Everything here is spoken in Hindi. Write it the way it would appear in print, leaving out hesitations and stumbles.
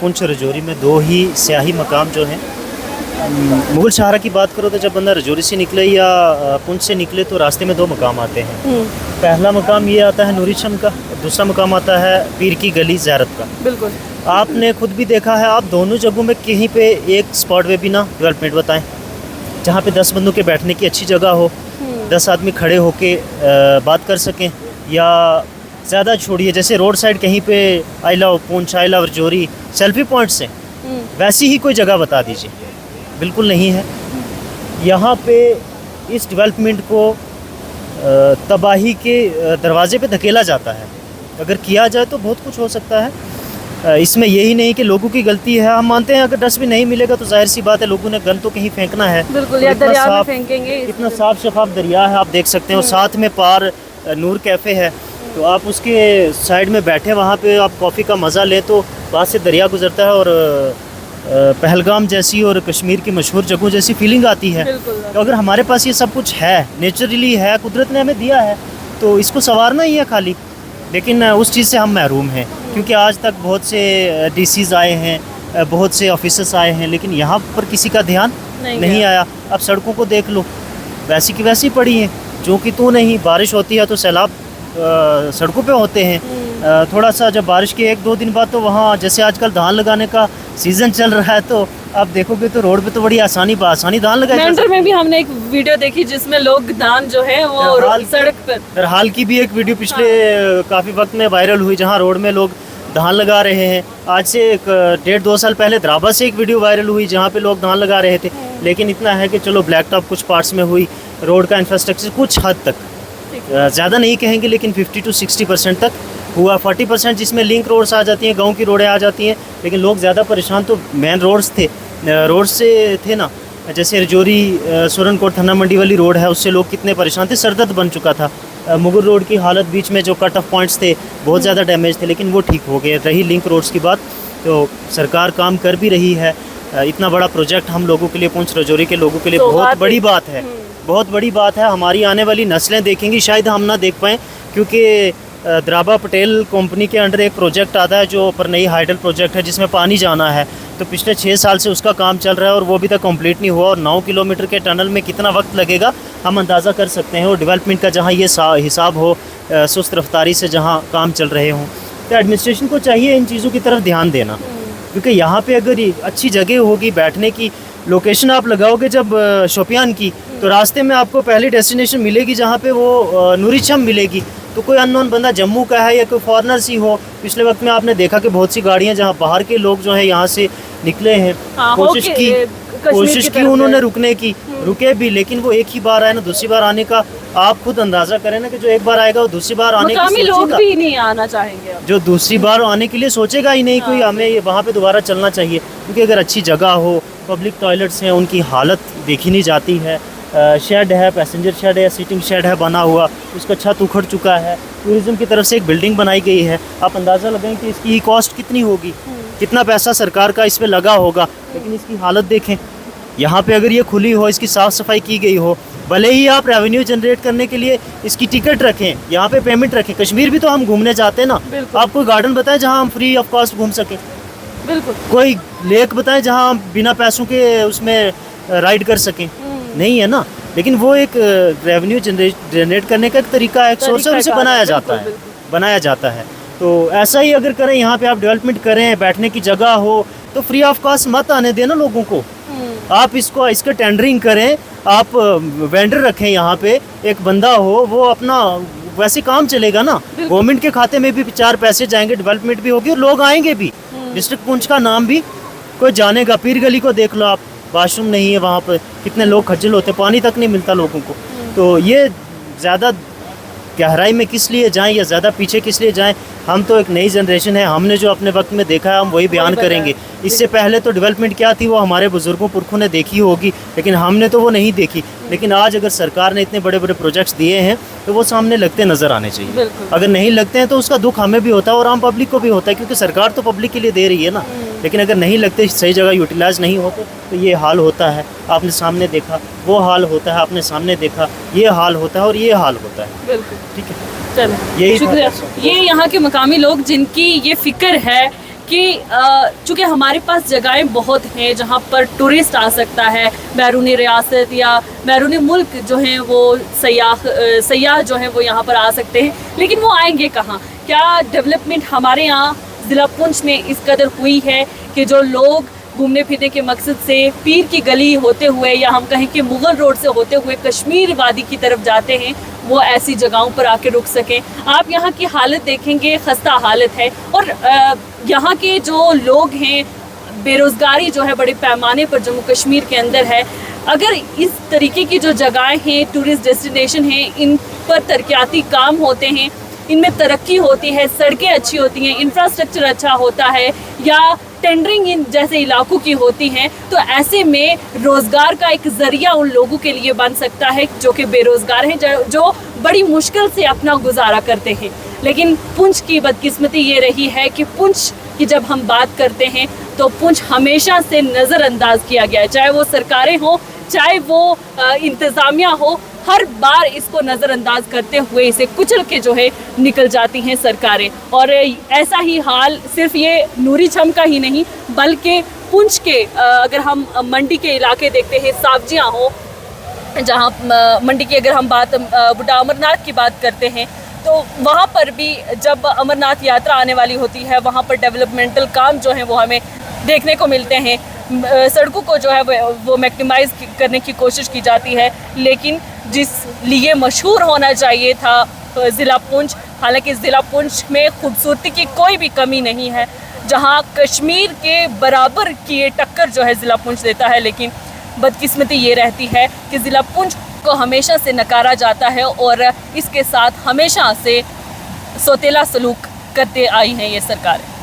पुंछ रजौरी में दो ही सियाही मकाम जो हैं। मुगल शाहरा की बात करो तो जब बंदा रजौरी से निकले या पुंछ से निकले तो रास्ते में दो मकाम आते हैं। पहला मकाम ये आता है नूरी शम का, दूसरा मकाम आता है पीर की गली ज़ियारत का। बिल्कुल, आपने खुद भी देखा है, आप दोनों जगहों में कहीं पे एक स्पॉट वे भी ना डेवलपमेंट बताएं जहाँ पे 10 बंदों के बैठने की अच्छी जगह हो, 10 आदमी खड़े होके बात कर सकें, या ज़्यादा छोड़िए जैसे रोड साइड कहीं पे I love Poonch, I love Rajouri selfie points हैं, वैसी ही कोई जगह बता दीजिए। बिल्कुल नहीं है। यहाँ पे इस डेवलपमेंट को तबाही के दरवाजे पे धकेला जाता है। अगर किया जाए तो बहुत कुछ हो सकता है। इसमें यही नहीं कि लोगों की गलती है। हम मानते हैं अगर डस्टबिन नहीं मिलेगा तो जाहिर सी बात है लोगों ने गन तो कहीं फेंकना है। बिल्कुल, या दरिया में फेंकेंगे। इतना साफ शफाफ दरिया है, आप देख सकते हैं। और साथ में पार नूर कैफ़े है, तो आप उसके साइड में बैठे वहाँ पे आप कॉफ़ी का मज़ा लें तो पास से दरिया गुजरता है और पहलगाम जैसी और कश्मीर की मशहूर जगहों जैसी फीलिंग आती है। तो अगर हमारे पास ये सब कुछ है, नेचुरली है, कुदरत ने हमें दिया है, तो इसको संवारना ही है खाली। लेकिन उस चीज़ से हम महरूम हैं, क्योंकि आज तक बहुत से डीसीज़ आए हैं, बहुत से ऑफिसर्स आए हैं, लेकिन यहाँ पर किसी का ध्यान नहीं आया। अब सड़कों को देख लो, वैसी की वैसी पड़ी हैं, जो कि तो नहीं। बारिश होती है तो सैलाब सड़कों पे होते हैं। थोड़ा सा जब बारिश के 1-2 दिन बाद तो वहाँ जैसे आजकल धान लगाने का सीज़न चल रहा है, तो आप देखोगे तो रोड पे तो बड़ी आसानी धान लगाए। मेंटर में भी हमने एक वीडियो देखी जिसमें लोग धान जो है वो सड़क पर, दरहाल की भी एक वीडियो पिछले काफ़ी वक्त में वायरल हुई जहाँ रोड में लोग धान लगा रहे हैं। आज से 1.5-2 साल पहले द्राबा से एक वीडियो वायरल हुई जहाँ पे लोग धान लगा रहे थे। लेकिन इतना है कि चलो ब्लैक टॉप कुछ पार्ट्स में हुई, रोड का इंफ्रास्ट्रक्चर कुछ हद तक, ज़्यादा नहीं कहेंगे लेकिन 50-60% तक हुआ। 40% जिसमें लिंक रोड्स आ जाती हैं, गांव की रोडें आ जाती हैं। लेकिन लोग ज़्यादा परेशान तो मेन रोड्स से थे ना। जैसे रजौरी सुरनकोट थाना मंडी वाली रोड है, उससे लोग कितने परेशान थे, सरदर्द बन चुका था। मुगल रोड की हालत, बीच में जो कट ऑफ पॉइंट्स थे बहुत ज़्यादा डैमेज थे, लेकिन वो ठीक हो गए। रही लिंक रोड्स की बात, तो सरकार काम कर भी रही है। इतना बड़ा प्रोजेक्ट हम लोगों के लिए, पुंछ रजौरी के लोगों के लिए बहुत बड़ी बात है, बहुत बड़ी बात है। हमारी आने वाली नस्लें देखेंगी, शायद हम ना देख पाएँ, क्योंकि द्राबा पटेल कंपनी के अंडर एक प्रोजेक्ट आता है जो परनई हाइडल प्रोजेक्ट है, जिसमें पानी जाना है। तो पिछले 6 साल से उसका काम चल रहा है और वो अभी तक कंप्लीट नहीं हुआ। और 9 किलोमीटर के टनल में कितना वक्त लगेगा हम अंदाज़ा कर सकते हैं। और डेवलपमेंट का जहाँ ये हिसाब हो, सुस्त रफ्तारी से जहाँ काम चल रहे हों, तो एडमिनिस्ट्रेशन को चाहिए इन चीज़ों की तरफ ध्यान देना। क्योंकि यहाँ पे अगर अच्छी जगह होगी बैठने की, लोकेशन आप लगाओगे जब शोपियान की, तो रास्ते में आपको पहली डेस्टिनेशन मिलेगी जहाँ पे वो नूरी शम मिलेगी। तो कोई अननोन बंदा जम्मू का है या कोई फॉरनर्स ही हो। पिछले वक्त में आपने देखा कि बहुत सी गाड़ियाँ जहाँ बाहर के लोग जो है यहाँ से निकले हैं, कोशिश की उन्होंने रुकने की, रुके भी, लेकिन वो एक ही बार आए ना, दूसरी बार आने का आप खुद अंदाजा करें ना कि जो एक बार आएगा वो दूसरी बार आने की लोग भी नहीं आना चाहेंगे। जो दूसरी बार आने के लिए सोचेगा ही नहीं कोई। हमें वहाँ पे दोबारा चलना चाहिए, क्योंकि अगर अच्छी जगह हो, पब्लिक टॉयलेट्स हैं, उनकी हालत देखी नहीं जाती है। शेड है, पैसेंजर शेड है, सीटिंग शेड है बना हुआ, उसका छत उखड़ चुका है। टूरिज्म की तरफ से एक बिल्डिंग बनाई गई है, आप अंदाज़ा लगाएं कि इसकी कॉस्ट कितनी होगी, कितना पैसा सरकार का इस पर लगा होगा। लेकिन इसकी हालत देखें। यहाँ पे अगर ये खुली हो, इसकी साफ़ सफाई की गई हो, भले ही आप रेवेन्यू जनरेट करने के लिए इसकी टिकट रखें, यहाँ पे पेमेंट रखें। कश्मीर भी तो हम घूमने जाते हैं ना, आप कोई गार्डन बताएं जहाँ हम फ्री ऑफ कॉस्ट घूम सकें। बिल्कुल, कोई लेक बताएं जहाँ हम बिना पैसों के उसमें राइड कर सकें। नहीं है ना। लेकिन वो एक रेवेन्यू जनरेट करने का एक तरीका है, एक सोर्स है, उसे बनाया जाता है। तो ऐसा ही अगर करें, यहाँ पे आप डेवलपमेंट करें, बैठने की जगह हो, तो फ्री ऑफ कॉस्ट मत आने देना लोगों को। आप इसका टेंडरिंग करें, आप वेंडर रखें, यहाँ पे एक बंदा हो, वो अपना वैसे काम चलेगा ना। गवर्नमेंट के खाते में भी 4 पैसे जाएंगे, डेवलपमेंट भी होगी और लोग आएंगे भी। डिस्ट्रिक्ट पुंछ का नाम भी कोई जानेगा। पीर गली को देख लो आप, वाशरूम नहीं है वहाँ पर, कितने लोग खज्जल होते, पानी तक नहीं मिलता लोगों को। तो ये ज़्यादा गहराई में किस लिए जाएं या ज़्यादा पीछे किस लिए जाएं। हम तो एक नई जनरेशन है, हमने जो अपने वक्त में देखा है हम वही बयान करेंगे। इससे पहले तो डेवलपमेंट क्या थी वो हमारे बुजुर्गों पुरखों ने देखी होगी, लेकिन हमने तो वो नहीं देखी। लेकिन आज अगर सरकार ने इतने बड़े बड़े प्रोजेक्ट्स दिए हैं तो वो सामने लगते नज़र आने चाहिए। अगर नहीं लगते हैं तो उसका दुख हमें भी होता है और आम पब्लिक को भी होता है, क्योंकि सरकार तो पब्लिक के लिए दे रही है ना। लेकिन अगर नहीं लगते, सही जगह यूटिलाइज नहीं होते, तो ये हाल होता है। आपने सामने देखा, वो हाल होता है, आपने सामने देखा, ये हाल होता है और ये हाल होता है। ठीक है, चलो, यही शुक्रिया। ये यहाँ के मकामी लोग जिनकी ये फिक्र है कि चूँकि हमारे पास जगहें बहुत हैं जहाँ पर टूरिस्ट आ सकता है, बैरूनी रियासत या बैरूनी मुल्क जो हैं वो सयाह जो हैं वो यहाँ पर आ सकते हैं, लेकिन वो आएंगे कहाँ? क्या डेवलपमेंट हमारे यहाँ ज़िला पुंछ में इस कदर हुई है कि जो लोग घूमने फिरने के मकसद से पीर की गली होते हुए या हम कहें कि मुगल रोड से होते हुए कश्मीर वादी की तरफ जाते हैं, वो ऐसी जगहों पर आके रुक सकें? आप यहाँ की हालत देखेंगे, खस्ता हालत है। और यहाँ के जो लोग हैं, बेरोज़गारी जो है बड़े पैमाने पर जम्मू कश्मीर के अंदर है। अगर इस तरीके की जो जगहें हैं, टूरिस्ट डेस्टिनेशन हैं, इन पर तरक्याती काम होते हैं, इनमें तरक्की होती है, सड़कें अच्छी होती हैं, इंफ्रास्ट्रक्चर अच्छा होता है या टेंडरिंग इन जैसे इलाकों की होती हैं, तो ऐसे में रोज़गार का एक ज़रिया उन लोगों के लिए बन सकता है जो कि बेरोज़गार हैं, जो बड़ी मुश्किल से अपना गुजारा करते हैं। लेकिन पुंछ की बदकिस्मती ये रही है कि पुंछ की जब हम बात करते हैं तो पुंछ हमेशा से नज़रअंदाज किया गया है, चाहे वो सरकारें हों, चाहे वो इंतज़ामिया हो, हर बार इसको नज़रअंदाज करते हुए इसे कुचल के जो है निकल जाती हैं सरकारें। और ऐसा ही हाल सिर्फ ये नूरी छम का ही नहीं, बल्कि पुंछ के अगर हम मंडी के इलाके देखते हैं, सावजियाँ हो, जहाँ मंडी की अगर हम बात बुढ़ा अमरनाथ की बात करते हैं, तो वहाँ पर भी जब अमरनाथ यात्रा आने वाली होती है, वहाँ पर डेवलपमेंटल काम जो हैं वो हमें देखने को मिलते हैं। सड़कों को जो है वो मैक्सिमाइज़ करने की कोशिश की जाती है, लेकिन जिस लिए मशहूर होना चाहिए था ज़िला पुंछ, हालांकि ज़िला पुंछ में खूबसूरती की कोई भी कमी नहीं है, जहां कश्मीर के बराबर की ये टक्कर जो है ज़िला पुंछ देता है। लेकिन बदकिस्मती ये रहती है कि ज़िला पुंछ को हमेशा से नकारा जाता है और इसके साथ हमेशा से सौतेला सलूक करते आई हैं ये सरकारें।